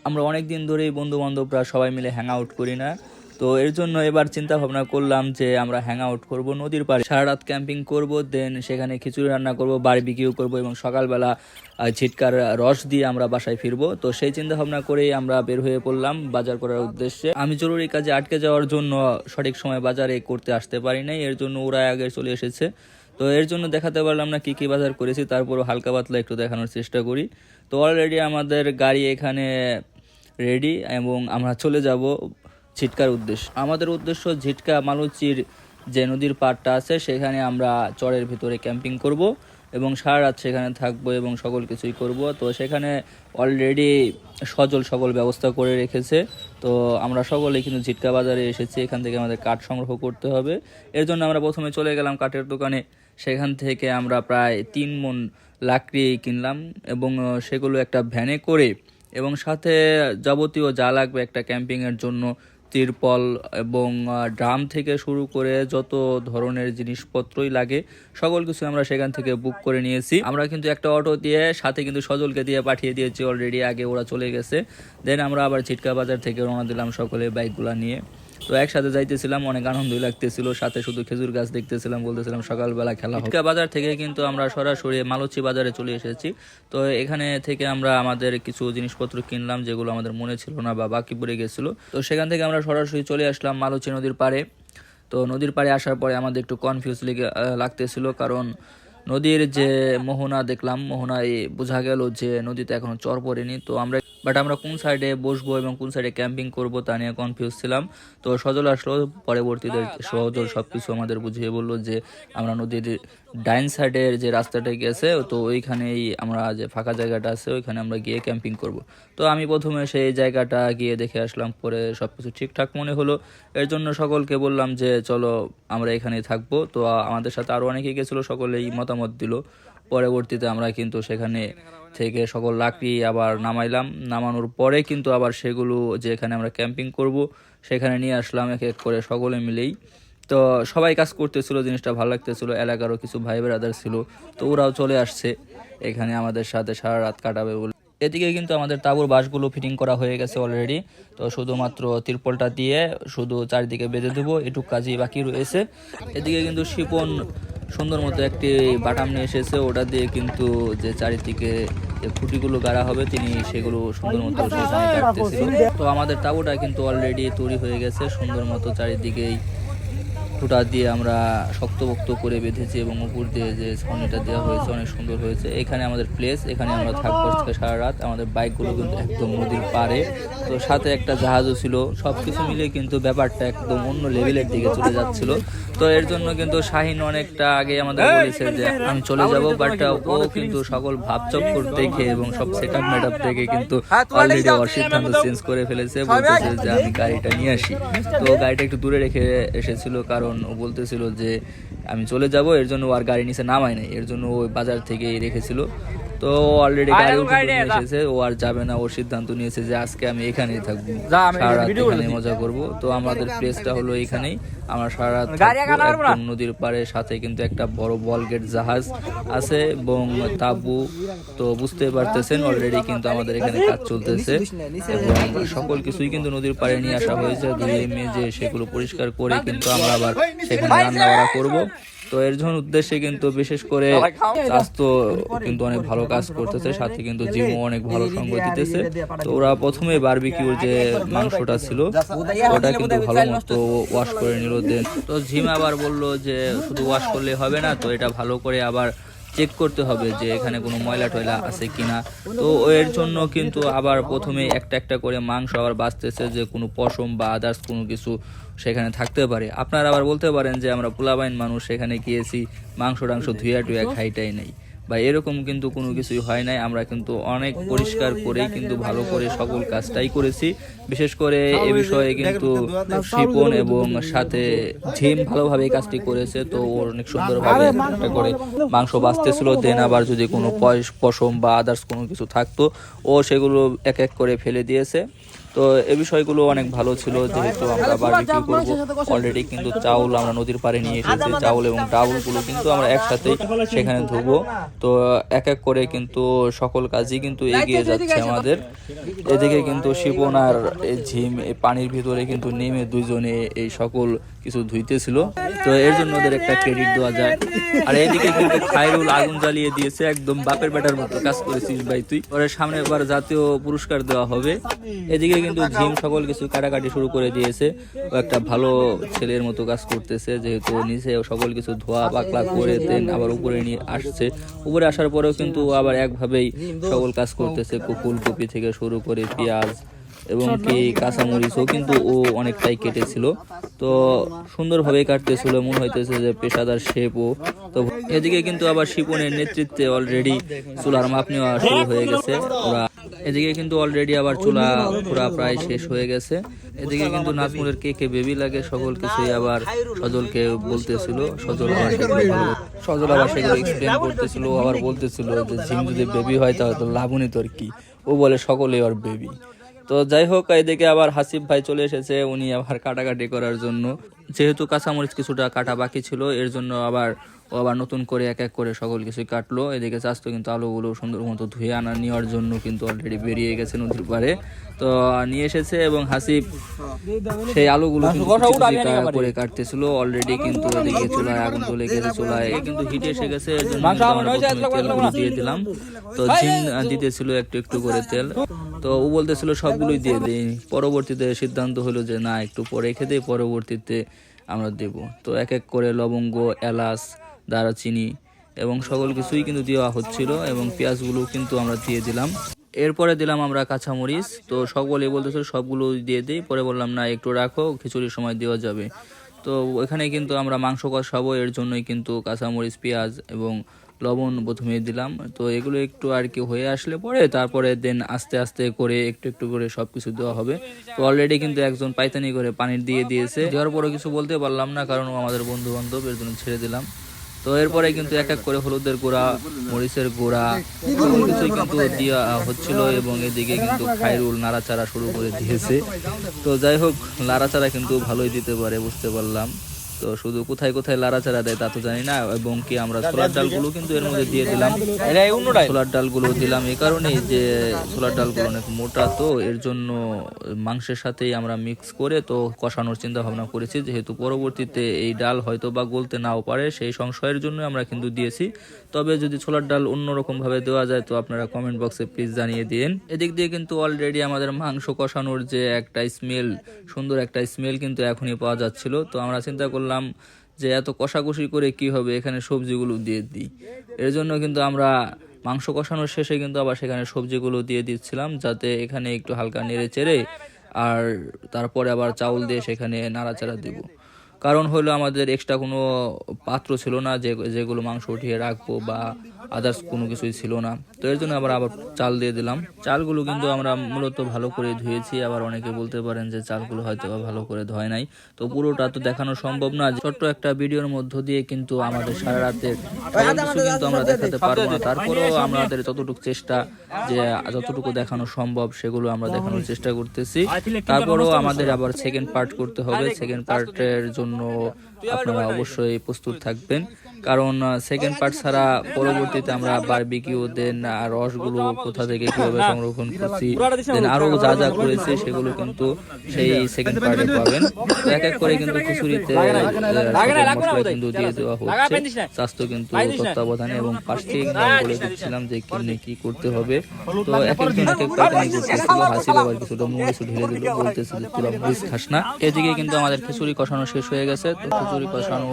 আমরা অনেক দিন ধরেই বন্ধু বান্ধবরা সবাই মিলে হ্যাং আউট করি না। তো এর জন্য এবার চিন্তা ভাবনা করলাম যে আমরা হ্যাং আউট করবো নদীর পাড়ে, সারা রাত ক্যাম্পিং করব, দেন সেখানে খিচুড়ি রান্না করব, বারবিকিউ করব এবং সকালবেলা ঝিটকার রস দিয়ে আমরা বাসায় ফিরবো। তো সেই চিন্তা ভাবনা করেই আমরা বের হয়ে পড়লাম বাজার করার উদ্দেশ্যে। আমি জরুরি কাজে আটকে যাওয়ার জন্য সঠিক সময় বাজারে করতে আসতে পারি নাই, এর জন্য ওরা আগে চলে এসেছে। তো এর জন্য দেখাতে পারলাম না কি কি বাজার করেছি, তারপরও হালকা পাতলা একটু দেখানোর চেষ্টা করি। তো অলরেডি আমাদের গাড়ি এখানে রেডি এবং আমরা চলে যাব ঝিটকার উদ্দেশ্যে। আমাদের উদ্দেশ্য ঝিটকা মালুচির যে নদীর পাড়টা আছে সেখানে আমরা চরের ভিতরে ক্যাম্পিং করব এবং সারা রাত সেখানে থাকবো এবং সকল কিছুই করব। তো সেখানে অলরেডি সজল সকল ব্যবস্থা করে রেখেছে। তো আমরা সকলেই কিন্তু ঝিটকা বাজারে এসেছি, এখান থেকে আমাদের কাঠ সংগ্রহ করতে হবে। এর জন্য আমরা প্রথমে চলে গেলাম কাঠের দোকানে, সেখান থেকে আমরা প্রায় 3 মণ লাকড়ি কিনলাম এবং সেগুলো একটা ভ্যানে করে এবং সাথে যাবতীয় যা লাগবে একটা ক্যাম্পিংয়ের জন্য, তিরপল এবং ড্রাম থেকে শুরু করে যত ধরনের জিনিসপত্রই লাগে সকল কিছু আমরা সেখান থেকে বুক করে নিয়েছি। আমরা কিন্তু একটা অটো দিয়ে সাথে কিন্তু সজলকে দিয়ে পাঠিয়ে দিয়েছি অলরেডি, আগে ওরা চলে গেছে। দেন আমরা আবার ঝিটকা বাজার থেকে রওনা দিলাম সকলে বাইকগুলো নিয়ে। তো একসাথে যাইতেছিলাম, অনেক আনন্দই লাগতেছিল, সাথে শুধু খেজুর গাছ দেখতেছিলাম, বলতেছিলাম সকালবেলা খেলা। ঝিটকা বাজার থেকে কিন্তু আমরা সরাসরি মালুচি বাজারে চলে এসেছি। তো এখানে থেকে আমরা আমাদের কিছু জিনিসপত্র কিনলাম যেগুলো আমাদের মনে ছিল না বা বাকি পড়ে গেছিলো। তো সেখান থেকে আমরা সরাসরি চলে আসলাম মালুচি নদীর পাড়ে। তো নদীর পাড়ে আসার পরে আমাদের একটু কনফিউজ লাগতেছিল, কারণ নদীর যে মোহনা দেখলাম, মোহনায় বোঝা গেল যে নদীতে এখনো চর পড়েনি। তো আমরা কোন সাইডে বসবো এবং কোন সাইডে ক্যাম্পিং করব তা নিয়ে কনফিউজ ছিলাম। তো সজল আসলো, পরবর্তীতে সজল সবকিছু আমাদের বুঝিয়ে বললো যে আমরা নদীর ডাইন সাইডের যে রাস্তাটা গেছে তো ওইখানেই আমরা যে ফাঁকা জায়গাটা আছে ওইখানে আমরা গিয়ে ক্যাম্পিং করব। তো আমি প্রথমে সেই জায়গাটা গিয়ে দেখে আসলাম, পরে সবকিছু ঠিকঠাক মনে হলো। এর জন্য সকলকে বললাম যে চলো আমরা এখানেই থাকবো। তো আমাদের সাথে আরও অনেকেই গেছিলো, সকলেই মতামত দিল। পরবর্তীতে আমরা কিন্তু সেখানে থেকে সকল লাকড়ি আবার নামাইলাম, নামানোর পরে কিন্তু আবার সেগুলো যেখানে আমরা ক্যাম্পিং করব সেখানে নিয়ে আসলাম এক এক করে সকলে মিলেই। তো সবাই কাজ করতেছিল, জিনিসটা ভালো লাগতেছিল। এলাকারও কিছু ভাই ব্রাদার ছিল, তো ওরাও চলে আসছে এখানে আমাদের সাথে সারা রাত কাটাবে বলে। এদিকে কিন্তু আমাদের তাঁবুর বাঁশগুলো ফিটিং করা হয়ে গেছে অলরেডি। তো শুধুমাত্র তিরপলটা দিয়ে শুধু চারিদিকে বেঁধে দেবো, এটুকু কাজই বাকি রয়েছে। এদিকে কিন্তু শিপন সুন্দর মতো একটি বাটাম নিয়ে এসেছে, ওটা দিয়ে কিন্তু যে চারিদিকে যে খুঁটিগুলো গাড়া হবে তিনি সেগুলো সুন্দর মতো কাটতেছিল। তো আমাদের তাঁবুটা কিন্তু অলরেডি তৈরি হয়ে গেছে, সুন্দর মতো চারিদিকেই খুঁটা দিয়ে আমরা শক্তপোক্ত করে বেঁধেছি এবং উপর দিয়ে যে ছাউনিটা দেওয়া হয়েছে অনেক সুন্দর হয়েছে। এখানে আমাদের প্লেস, এখানে আমরা থাকবো সারা রাত। আমাদের বাইকগুলো কিন্তু একদম নদীর পাড়ে, তো সাথে একটা জাহাজও ছিল। সব কিছু মিলিয়ে কিন্তু ব্যাপারটা একদম অন্য লেভেলের দিকে চলে যাচ্ছিল। তো এর জন্য কিন্তু শাহিন অনেকটা আগে আমাদের বলেছে যে আমি চলে যাব, বাট ও কিন্তু সকল ভাবচক্কর দেখে এবং সব সেটআপ মেটআপ দেখে কিন্তু অলরেডি ওর সিদ্ধান্ত চেঞ্জ করে ফেলেছে, বলতেছে যে আমি গাড়িটা নিয়ে আসি। তো গাড়িটা একটু দূরে রেখে এসেছিল, কারণ ও বলতেছিল যে আমি চলে যাব, এর জন্য আর গাড়ি নিচে নামায় নাই, এর জন্য ওই বাজার থেকেই রেখেছিল। তো অলরেডি গাড়ি এসেছে, ও আর যাবে না, ওর সিদ্ধান্ত নিয়েছে যে আজকে আমি এখানেই থাকবো, সারা রাত এখানে মজা করব। তো আমাদের প্লেসটা হলো এখানেই, আমরা সারা রাত একদম নদীর পাড়ে, সাথে কিন্তু একটা বড় বল গেট জাহাজ আছে এবং তাঁবু। তো বুঝতে পারতেছেন অলরেডি কিন্তু আমাদের এখানে কাজ চলতেছে এবং সকল কিছুই কিন্তু নদীর পাড়ে নিয়ে আসা হয়েছে, ধুয়ে মেজে সেগুলো পরিষ্কার করে কিন্তু আমরা আবার সেখানে রান্না বান্না করবো। তো এর জন্য উদ্দেশ্যে কিন্তু বিশেষ করে স্বাস্থ্য কিন্তু অনেক ভালো কাজ করতেছে, সাথে কিন্তু জিমও অনেক ভালো সঙ্গ দিতেছে। তো ওরা প্রথমে বারবিকিউর যে মাংসটা ছিল ওটা কিন্তু ভালো মতো ওয়াশ করে নিল। দেন তো জিম আবার বললো যে শুধু ওয়াশ করলে হবে না, তো এটা ভালো করে আবার চেক করতে হবে যে এখানে কোনো ময়লা টয়লা আছে কিনা। তো এর জন্য কিন্তু আবার প্রথমে একটা একটা করে মাংস আবার বাঁচতেছে যে কোনো পশম বা আদার্স কোনো কিছু সেখানে থাকতে পারে। আপনারা আবার বলতে পারেন যে আমরা পোলাবাইন মানুষ, সেখানে গিয়েছি মাংস টাংস ধুয়া টুয়া খাইটাই নেই, বা এরকম কিন্তু কোনো কিছুই হয় নাই। আমরা কিন্তু অনেক পরিষ্কার করেই কিন্তু ভালো করে সকল কাজটাই করেছি। বিশেষ করে এ বিষয়ে কিন্তু শিপন এবং সাথে ঝিম ভালোভাবে এই কাজটি করেছে। তো ওর অনেক সুন্দরভাবে একটা করে মাংস বাঁচতেছিল। দেন আবার যদি কোনো পশম বা আদার্স কোনো কিছু থাকতো ও সেগুলো এক এক করে ফেলে দিয়েছে। তো এই বিষয়গুলো অনেক ভালো ছিল, যেহেতু আমরা বারবিকিউ করব। অলরেডি কিন্তু চাউল আমরা নদীর পাড়ে নিয়ে এসেছি, চাউল এবং ডাউলগুলো কিন্তু আমরা একসাথেই সেখানে ধুবো। তো এক এক করে কিন্তু সকল কাজই কিন্তু এগিয়ে যাচ্ছে আমাদের। এদিকে কিন্তু শিপন আর ঝিম এই পানির ভিতরে কিন্তু নেমে দুইজনে এই সকল কিছু ধুইতেছিল, তো এর জন্য ওদের একটা ক্রেডিট দেওয়া যায়। আর এদিকে কিন্তু খায়রুল আগুন জ্বালিয়ে দিয়েছে, একদম বাপের বেটার মতো কাজ করেছিস ভাই তুই, ওর সামনে এবার জাতীয় পুরস্কার দেওয়া হবে। এদিকে কিন্তু ঝিম সকল কিছু কাটাকাটি শুরু করে দিয়েছে, ও একটা ভালো ছেলের মতো কাজ করতেছে, যেহেতু নিচে সকল কিছু ধোয়া পাকলা করে দেন আবার উপরে নিয়ে আসছে। উপরে আসার পরেও কিন্তু আবার একভাবেই সকল কাজ করতেছে, ফুলকপি থেকে শুরু করে পেঁয়াজ এবং কি কাঁচামরিচও কিন্তু ও অনেকটাই কেটেছিল, তো সুন্দরভাবে কাটতেছিল, মনে হইতেছে যে পেশাদার শেপও। তো এদিকে কিন্তু আবার শিপনের নেতৃত্বে অলরেডি চুলার মাপ নেওয়া শুরু হয়ে গেছে ওরা। এদিকে কিন্তু অলরেডি আবার চুলা পুরা প্রায় শেষ হয়ে গেছে। এদিকে কিন্তু নাজমুলের কে কে বেবি লাগে সকল কিছুই আবার সজলকে বলতেছিল, সজল আবার সেগুলো এক্সপ্লেন করতেছিল, আবার বলতেছিল যে ঝিম যদি বেবি হয় তাহলে তো লাবণী তোর কি, ও বলে সকলেই ওর বেবি। তো যাই হোক, এদিকে আবার হাসিব ভাই চলে এসেছে, উনি আবার কাটাকাটি করার জন্য, যেহেতু কাঁচামরিচ কিছুটা কাটা বাকি ছিল, এর জন্য আবার নতুন করে এক এক করে সকল কিছুই কাটলো। এদিকে চাষতো কিন্তু আলুগুলো সুন্দর মতো ধুয়ে আনা নেওয়ার জন্য কিন্তু অলরেডি বেরিয়ে গেছে নদীর পাড়ে, তো নিয়ে এসেছে। এবং হাসিব সেই আলুগুলো করে কাটতেছিল অলরেডি, কিন্তু এদিকে চুলায় আগুন চলে গেছে, চুলায় কিন্তু হিট এসে গেছে, এর জন্য তেলগুলো দিয়ে দিলাম। তো ঝিম দিতেছিল একটু একটু করে তেল, তো ও বলতেছিল সবগুলোই দিয়ে দিই। পরবর্তীতে সিদ্ধান্ত হলো যে না, একটু পরে রেখে দিই, পরবর্তীতে আমরা দেব। তো এক এক করে লবঙ্গ, এলাচ, দারচিনি এবং সকল কিছুই কিন্তু দেওয়া হচ্ছিল, এবং পেঁয়াজগুলো কিন্তু আমরা দিয়ে দিলাম। এরপরে দিলাম আমরা কাঁচামরিচ, তো সকলে বলতেছিল সবগুলো দিয়ে দিই, পরে বললাম না একটু রাখো, খিচুড়ির সময় দেওয়া যাবে। তো এখানে কিন্তু আমরা মাংস কষাবো, এর জন্যই কিন্তু কাঁচামরিচ, পেঁয়াজ এবং লবণ প্রথমে দিলাম। তো এগুলো একটু আর কি হয়ে আসলে পরে তারপরে দেন আস্তে আস্তে করে একটু একটু করে সবকিছু দেওয়া হবে। তো অলরেডি কিন্তু একজন পাইতানি করে পানি দিয়ে দিয়েছে, দেওয়ার পরে কিছু বলতে পারলাম না, কারণ আমাদের বন্ধু বান্ধব, এর জন্য ছেড়ে দিলাম। তো এরপরে কিন্তু এক এক করে হলুদের গুঁড়া, মরিচের গুঁড়া, সকল কিছুই কিন্তু দেওয়া হচ্ছিল, এবং এদিকে কিন্তু খায়রুল নাড়াচাড়া শুরু করে দিয়েছে। তো যাই হোক, নাড়াচাড়া কিন্তু ভালোই দিতে পারে বুঝতে পারলাম, তো শুধু কোথায় কোথায় লাড়াচাড়া দেয় তা তো জানি না। এবং কি আমরা ছোলার ডালগুলো কিন্তু এর মধ্যে দিয়ে দিলাম, ছোলার ডালগুলো দিলাম এই কারণেই যে ছোলার ডালগুলো অনেক মোটা, তো এর জন্য মাংসের সাথেই আমরা মিক্স করে তো কষানোর চিন্তা ভাবনা করেছি, যেহেতু পরবর্তীতে এই ডাল হয়তো বা গলতে নাও পারে, সেই সংশয়ের জন্য আমরা কিন্তু দিয়েছি। তবে যদি ছোলার ডাল অন্যরকম ভাবে দেওয়া যায় তো আপনারা কমেন্ট বক্সে প্লিজ জানিয়ে দিন। এদিক দিয়ে কিন্তু অলরেডি আমাদের মাংস কষানোর যে একটা স্মেল, সুন্দর একটা স্মেল কিন্তু এখনই পাওয়া যাচ্ছিল। তো আমরা চিন্তা করলাম যে এত কষাকষি করে কি হবে, এখানে সবজিগুলো দিয়ে দিই। এর জন্য কিন্তু আমরা মাংস কষানোর শেষে কিন্তু আবার সেখানে সবজিগুলো দিয়ে দিচ্ছিলাম, যাতে এখানে একটু হালকা নেড়ে চেড়ে আর তারপরে আবার চাউল দিয়ে সেখানে নাড়াচাড়া দিব। কারণ হলো আমাদের এক্সট্রা কোনো পাত্র ছিল না যেগুলো মাংস উঠিয়ে রাখবো, বা আদার্স কোনো কিছুই ছিল না, তো এর জন্য আবার চাল দিয়ে দিলাম। চালগুলো কিন্তু আমরা মূলত ভালো করে ধুয়েছি, আবার অনেকে বলতে পারেন যে চালগুলো হয়তো ভালো করে ধোয় নাই, তো পুরোটা তো দেখানো সম্ভব না, ছোট্ট একটা ভিডিওর মধ্য দিয়ে কিন্তু আমাদের সারা রাতের কিছু কিন্তু আমরা দেখাতে পারবো না। তারপরেও আমাদের যতটুকু চেষ্টা, যে যতটুকু দেখানো সম্ভব সেগুলো আমরা দেখানোর চেষ্টা করতেছি। তারপরেও আমাদের আবার সেকেন্ড পার্ট করতে হবে, সেকেন্ড পার্টের জন্য আপনারা অবশ্যই প্রস্তুত থাকবেন, কারণ সেকেন্ড পার্ট ছাড়া পরবর্তীতে আমরা বারবিকিউ দেন রসগুলো কোথা থেকে কিভাবে সংরক্ষণ করছি, দেন আরো যা যা করেছি সেগুলো কিন্তু সেই সেকেন্ড পার্টে পাবেন। এক এক করে কিন্তু খিচুড়িতে মশলা কিন্তু দিয়ে দেওয়া হচ্ছে, স্বাস্থ্য কিন্তু তত্ত্বাবধানে, এবং পাশ থেকে বলে দিচ্ছিলাম যে কেমনি কি করতে হবে। তো এক একজন এক এক পাইকানি করতেছিল, হাসিব আবার কিছুটা মরিচ ঢেলে দিল, বলতেছিল তোরা মরিচ খাস না। এদিকে কিন্তু আমাদের খিচুড়ি কষানো শেষ হয়ে গেছে, তো খিচুড়ি কষানো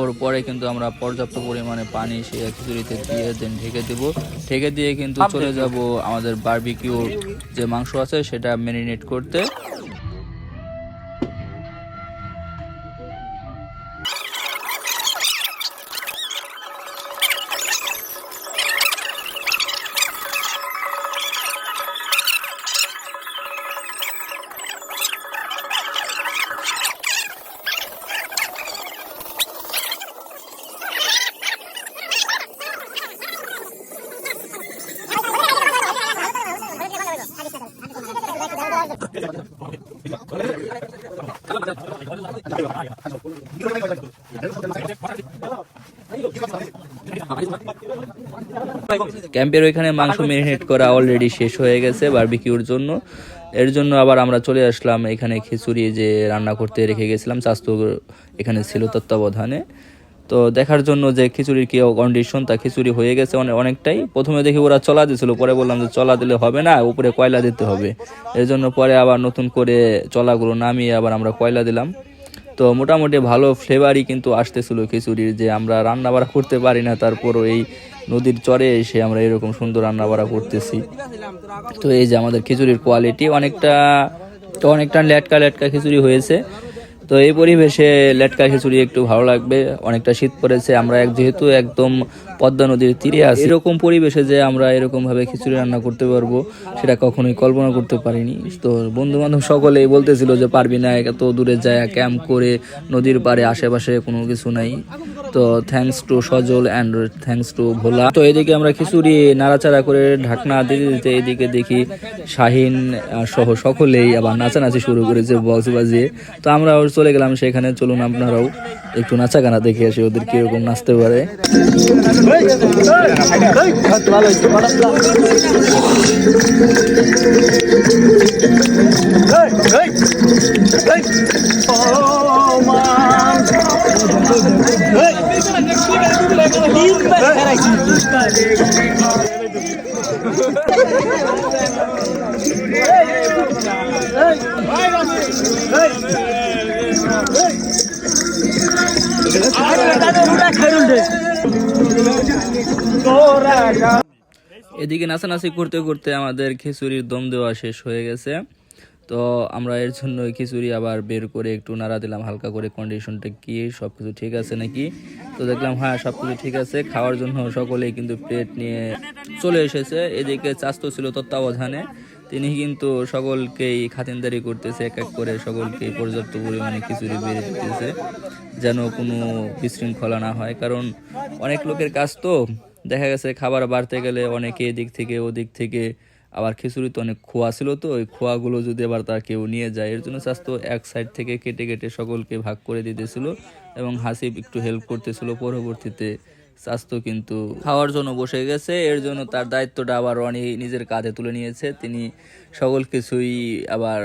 ওর পরে কিন্তু আমরা পর্যাপ্ত পরিমাণে পানি সেই খিচুড়িতে দিয়ে দেন ঢেকে দেব, ঢেকে দিয়ে কিন্তু চলে যাব আমাদের বারবিকিউর যে মাংস আছে সেটা ম্যারিনেট করতে। ক্যাম্পের ওইখানে মাংস ম্যারিনেট করা অলরেডি শেষ হয়ে গেছে বারবিকিউর জন্য। এর জন্য আবার আমরা চলে আসলাম এখানে খিচুড়ি যে রান্না করতে রেখে গেছিলাম, স্বাস্থ্য এখানে ছিল তত্ত্বাবধানে। তো দেখার জন্য যে খিচুড়ির কি কন্ডিশন, তা খিচুড়ি হয়ে গেছে অনেকটাই। প্রথমে দেখি ওরা চলা দিয়েছিল, পরে বললাম যে চলা দিলে হবে না, উপরে কয়লা দিতে হবে। এর জন্য পরে আবার নতুন করে চলাগুলো নামিয়ে আবার আমরা কয়লা দিলাম। তো মোটামুটি ভালো ফ্লেভারই কিন্তু আসতেছিল খিচুড়ির, যে আমরা রান্না বাড়া করতে পারি না, তারপরও এই নদীর চরে এসে আমরা এরকম সুন্দর রান্না বাড়া করতেছি। তো এই যে আমাদের খিচুড়ির কোয়ালিটি অনেকটা লেটকা খিচুড়ি হয়েছে। তো এই পরিবেশে লেটকা খিচুড়ি একটু ভালো লাগবে। অনেকটা শীত পড়েছে, আমরা যেহেতু একদম পদ্মা নদীর তীরে আছি, এরকম পরিবেশে যে আমরা এরকম ভাবে খিচুড়ি রান্না করতে পারবো সেটা কখনোই কল্পনা করতে পারিনি। তো বন্ধু বান্ধব সকলেই বলতেছিল যে পারবি না, এত দূরে যায় ক্যাম্প করে নদীর পাড়ে, আশেপাশে কোনো কিছু নাই। তো thanks to Sajal and thanks to Bhola. তো এদিকে আমরা খিচুড়ি নাড়াচাড়া করে ঢাকনা দিতে দিতে এদিকে দেখি শাহিন সহ সকলেই আবার নাচানাচি শুরু করেছে বক্স বাজিয়ে। তো আমরাও চলে গেলাম সেখানে। চলুন আপনারাও একটু নাচা গানা দেখে আসি ওদের কিরকম নাচতে পারে। এদিকে নাচানাচি করতে করতে আমাদের খিচুড়ির দম দেওয়া শেষ হয়ে গেছে। তো আমরা এর জন্য খিচুড়ি আবার বের করে একটু নাড়া দিলাম হালকা করে, কন্ডিশনটা কি সবকিছু ঠিক আছে নাকি। তো দেখলাম হ্যাঁ সবকিছু ঠিক আছে। খাওয়ার জন্য সকলেই কিন্তু প্লেট নিয়ে চলে এসেছে। এদিকে চাস্তো ছিল তত্ত্বাবধানে, তিনি কিন্তু সকলকেই খাতিরদারি করতেছে, এক এক করে সকলকেই পর্যাপ্ত পরিমাণে খিচুড়ি বেড়ে দিতেছে, যেন কোনো বিশৃঙ্খলা না হয়। কারণ অনেক লোকের কাজ, তো দেখা গেছে খাবার বাড়তে গেলে অনেকে এদিক থেকে ওদিক থেকে, আবার খিচুড়ি তো অনেক খোয়া ছিল, তো ওই খোয়াগুলো যদি আবার তার কেউ নিয়ে যায়, এর জন্য স্বাস্থ্য এক সাইড থেকে কেটে কেটে সকলকে ভাগ করে দিতেছিল এবং হাসিব একটু হেল্প করতেছিল। পরবর্তীতে স্বাস্থ্য কিন্তু খাওয়ার জন্য বসে গেছে, এর জন্য তার দায়িত্বটা আবার রনি নিজের কাঁধে তুলে নিয়েছে। তিনি সকল কিছুই আবার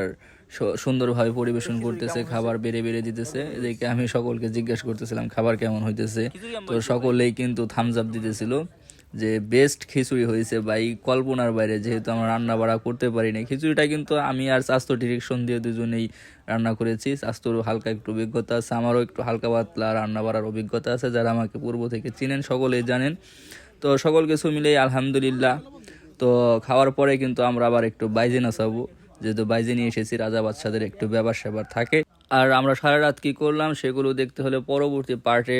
সুন্দরভাবে পরিবেশন করতেছে, খাবার বেড়ে বেড়ে দিতেছে। এদিকে আমি সকলকে জিজ্ঞাসা করতেছিলাম খাবার কেমন হইতেছে, তো সকলেই কিন্তু থামস আপ দিতেছিল যে বেস্ট খিচুড়ি হয়েছে ভাই, কল্পনার বাইরে। যেহেতু আমরা রান্না বাড়া করতে পারি না, খিচুড়িটা কিন্তু আমি আর স্বাস্থ্য ডিরেকশন দিয়ে দুজনেই রান্না করেছি। স্বাস্থ্যরও হালকা একটু অভিজ্ঞতা আছে, আমারও একটু হালকা পাতলা রান্না বাড়ার অভিজ্ঞতা আছে। যারা আমাকে পূর্ব থেকে চিনেন সকলেই জানেন। তো সকল কিছু মিলেই আলহামদুলিল্লাহ। তো খাওয়ার পরে কিন্তু আমরা আবার একটু বাইজে নাচাবো, যেহেতু বাইজে নিয়ে এসেছি। রাজা বাদশাদের একটু ব্যাপার স্যাপার থাকে। আর আমরা সারা রাত কী করলাম সেগুলো দেখতে হলে পরবর্তী পার্টে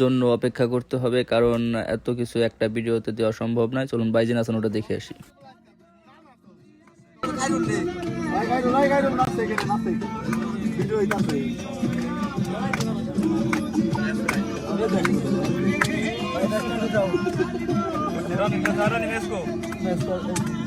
জন্য অপেক্ষা করতে হবে, কারণ এত কিছু একটা ভিডিওতে দেওয়া সম্ভব নয়। চলুন বাইজে নাচানোটা দেখে আসি। Running,